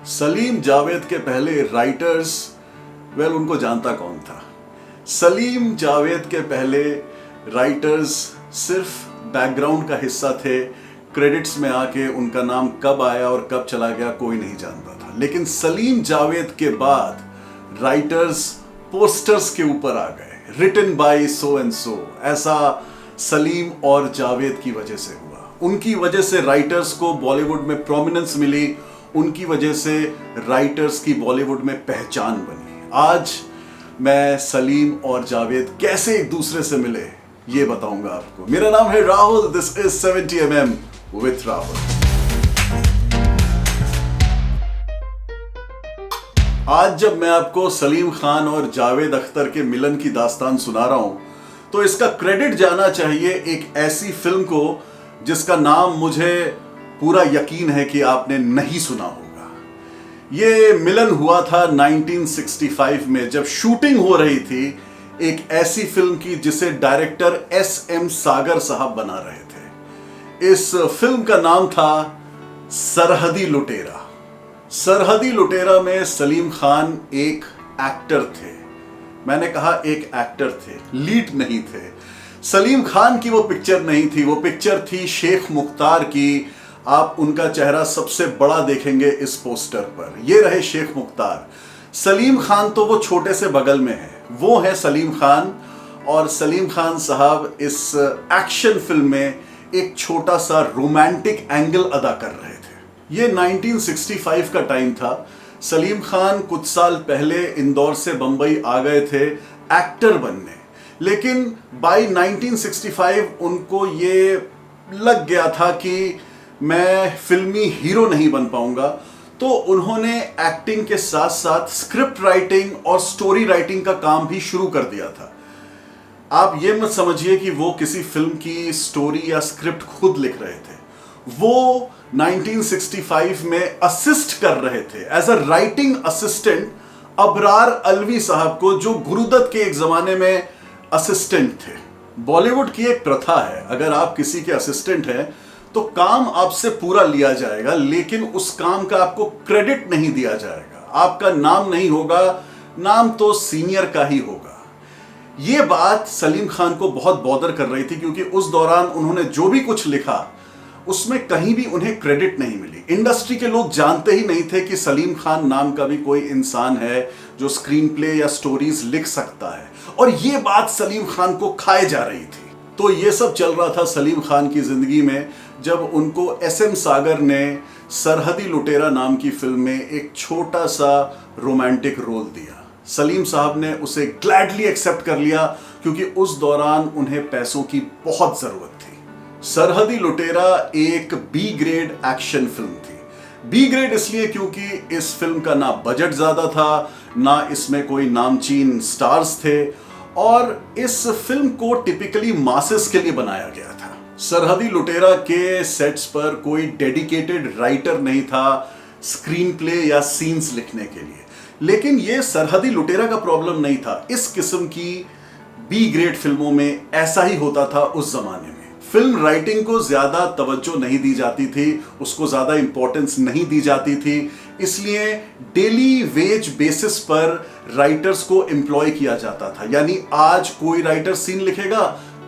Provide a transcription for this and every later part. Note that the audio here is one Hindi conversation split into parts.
सलीम जावेद के पहले राइटर्स, उनको जानता कौन था। सलीम जावेद के पहले राइटर्स सिर्फ बैकग्राउंड का हिस्सा थे। क्रेडिट्स में आके उनका नाम कब आया और कब चला गया कोई नहीं जानता था। लेकिन सलीम जावेद के बाद राइटर्स पोस्टर्स के ऊपर आ गए, written by so and so. ऐसा सलीम और जावेद की वजह से हुआ। उनकी वजह से राइटर्स को बॉलीवुड में प्रोमिनेंस मिली, उनकी वजह से राइटर्स की बॉलीवुड में पहचान बनी। आज मैं सलीम और जावेद कैसे एक दूसरे से मिले ये बताऊंगा आपको। मेरा नाम है Rahul, this is 70mm with Rahul. आज जब मैं आपको सलीम खान और जावेद अख्तर के मिलन की दास्तान सुना रहा हूं तो इसका क्रेडिट जाना चाहिए एक ऐसी फिल्म को जिसका नाम मुझे पूरा यकीन है कि आपने नहीं सुना होगा। ये मिलन हुआ था 1965 में, जब शूटिंग हो रही थी एक ऐसी फिल्म की जिसे डायरेक्टर SM सागर साहब बना रहे थे। इस फिल्म का नाम था सरहदी लुटेरा। सरहदी लुटेरा में सलीम खान एक एक्टर थे। मैंने कहा एक एक्टर थे, लीड नहीं थे। सलीम खान की वो पिक्चर नहीं थी, वो पिक्चर थी शेख मुख्तार की। आप उनका चेहरा सबसे बड़ा देखेंगे इस पोस्टर पर। ये रहे शेख मुख्तार। सलीम खान तो वो छोटे से बगल में है, वो है सलीम खान। और सलीम खान साहब इस एक्शन फिल्म में एक छोटा सा रोमांटिक एंगल अदा कर रहे थे। ये 1965 का टाइम था। सलीम खान कुछ साल पहले इंदौर से बंबई आ गए थे एक्टर बनने, लेकिन बाय 1965 उनको ये लग गया था कि मैं फिल्मी हीरो नहीं बन पाऊंगा। तो उन्होंने एक्टिंग के साथ साथ स्क्रिप्ट राइटिंग और स्टोरी राइटिंग का काम भी शुरू कर दिया था। आप ये मत समझिए कि वो किसी फिल्म की स्टोरी या स्क्रिप्ट खुद लिख रहे थे, वो 1965 में असिस्ट कर रहे थे as a writing assistant Abrar Alvi sahab को, जो गुरुदत्त के एक जमाने में असिस्टेंट थे। बॉलीवुड की एक प्रथा है, अगर आप किसी के असिस्टेंट हैं तो काम आपसे पूरा लिया जाएगा, लेकिन उस काम का आपको क्रेडिट नहीं दिया जाएगा, आपका नाम नहीं होगा, नाम तो सीनियर का ही होगा। यह बात सलीम खान को बहुत बॉदर कर रही थी, क्योंकि उस दौरान उन्होंने जो भी कुछ लिखा उसमें कहीं भी उन्हें क्रेडिट नहीं मिली। इंडस्ट्री के लोग जानते ही नहीं थे कि सलीम खान नाम का भी कोई इंसान है जो स्क्रीन प्ले या स्टोरीज लिख सकता है, और यह बात सलीम खान को खाए जा रही थी। तो ये सब चल रहा था सलीम खान की जिंदगी में जब उनको SM सागर ने सरहदी लुटेरा नाम की फिल्म में एक छोटा सा रोमांटिक रोल दिया। सलीम साहब ने उसे ग्लैडली एक्सेप्ट कर लिया, क्योंकि उस दौरान उन्हें पैसों की बहुत जरूरत थी। सरहदी लुटेरा एक B ग्रेड एक्शन फिल्म थी। B ग्रेड इसलिए क्योंकि इस फिल्म का ना बजट ज्यादा था, ना इसमें कोई नामचीन स्टार्स थे, और इस फिल्म को टिपिकली मासेस के लिए बनाया गया था। सरहदी लुटेरा के सेट्स पर कोई डेडिकेटेड राइटर नहीं था स्क्रीन प्ले या सीन्स लिखने के लिए। लेकिन ये सरहदी लुटेरा का प्रॉब्लम नहीं था, इस किस्म की B ग्रेड फिल्मों में ऐसा ही होता था उस जमाने में। फिल्म राइटिंग को ज्यादा तवज्जो नहीं दी जाती थी, उसको ज्यादा इंपॉर्टेंस नहीं दी जाती थी, इसलिए डेली वेज बेसिस पर राइटर्स को एम्प्लॉय किया जाता था। यानी आज कोई राइटर सीन लिखेगा,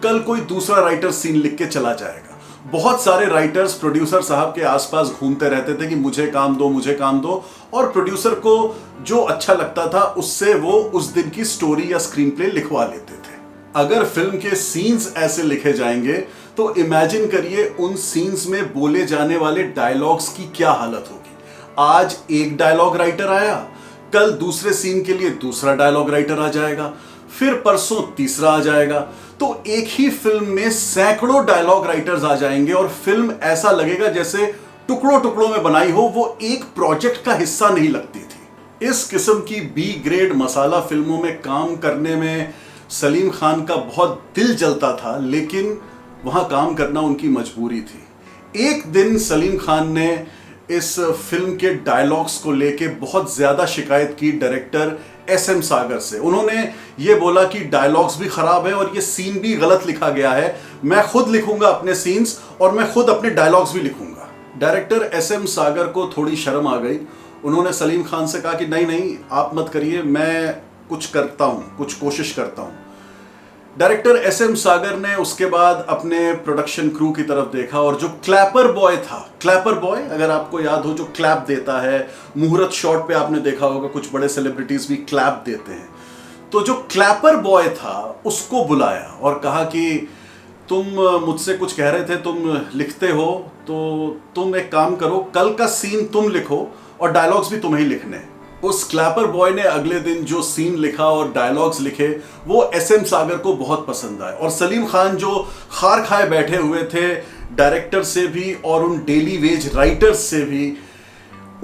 कल कोई दूसरा राइटर सीन लिख के चला जाएगा। बहुत सारे राइटर्स प्रोड्यूसर साहब के आसपास घूमते रहते थे कि मुझे काम दो, मुझे काम दो, और प्रोड्यूसर को जो अच्छा लगता था उससे वो उस दिन की स्टोरी या स्क्रीन प्ले लिखवा लेते थे। अगर फिल्म के सीन्स ऐसे लिखे जाएंगे तो इमेजिन करिए उन सीन्स में बोले जाने वाले डायलॉग्स की क्या हालत होगी। आज एक डायलॉग राइटर आया, कल दूसरे सीन के लिए दूसरा डायलॉग राइटर आ जाएगा, फिर परसों तीसरा आ जाएगा। तो एक ही फिल्म में सैकड़ों डायलॉग राइटर्स आ जाएंगे और फिल्म ऐसा लगेगा जैसे टुकड़ों टुकड़ों में बनाई हो, वो एक प्रोजेक्ट का हिस्सा नहीं लगती थी। इस किस्म की B ग्रेड मसाला फिल्मों में काम करने में सलीम खान का बहुत दिल जलता था, लेकिन वहां काम करना उनकी मजबूरी थी। एक दिन सलीम खान ने इस फिल्म के डायलॉग्स को लेके बहुत ज्यादा शिकायत की डायरेक्टर SM सागर से। उन्होंने ये बोला कि डायलॉग्स भी खराब है और ये सीन भी गलत लिखा गया है, मैं खुद लिखूंगा अपने सीन्स और मैं खुद अपने डायलॉग्स भी लिखूंगा। डायरेक्टर SM सागर को थोड़ी शर्म आ गई उन्होंने सलीम खान से कहा कि नहीं नहीं आप मत करिए, मैं कुछ करता हूं, कुछ कोशिश करता हूं। डायरेक्टर एसएम सागर ने उसके बाद अपने प्रोडक्शन क्रू की तरफ देखा और जो क्लैपर बॉय था, क्लैपर बॉय अगर आपको याद हो, जो क्लैप देता है, मुहूर्त शॉट पे आपने देखा होगा कुछ बड़े सेलिब्रिटीज भी क्लैप देते हैं, तो जो क्लैपर बॉय था उसको बुलाया और कहा कि तुम मुझसे कुछ कह रहे थे, तुम लिखते हो, तो तुम एक काम करो, कल का सीन तुम लिखो और डायलॉग्स भी तुम्हें ही लिखने हैं। उस क्लैपर बॉय ने अगले दिन जो सीन लिखा और डायलॉग्स लिखे वो एसएम सागर को बहुत पसंद आए और सलीम खान जो खार खाए बैठे हुए थे डायरेक्टर से भी और उन डेली वेज राइटर्स से भी,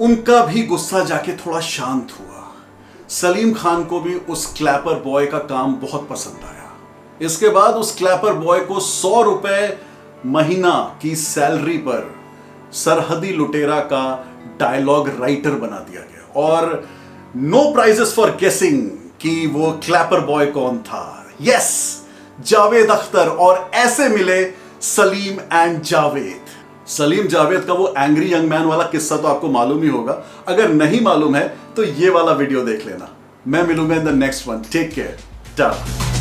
उनका भी गुस्सा जाके थोड़ा शांत हुआ। सलीम खान को भी उस क्लैपर बॉय का काम बहुत पसंद आया। इसके बाद उस क्लैपर बॉय को 100 रुपए महीना की सैलरी पर सरहदी लुटेरा का डायलॉग राइटर बना दिया गया और नो प्राइजेस फॉर गेसिंग कि वो क्लैपर बॉय कौन था। यस, जावेद अख्तर। और ऐसे मिले सलीम एंड जावेद। सलीम जावेद का वो एंग्री यंग मैन वाला किस्सा तो आपको मालूम ही होगा, अगर नहीं मालूम है तो ये वाला वीडियो देख लेना। मैं मिलूंगा in the next one. Take care, Tata.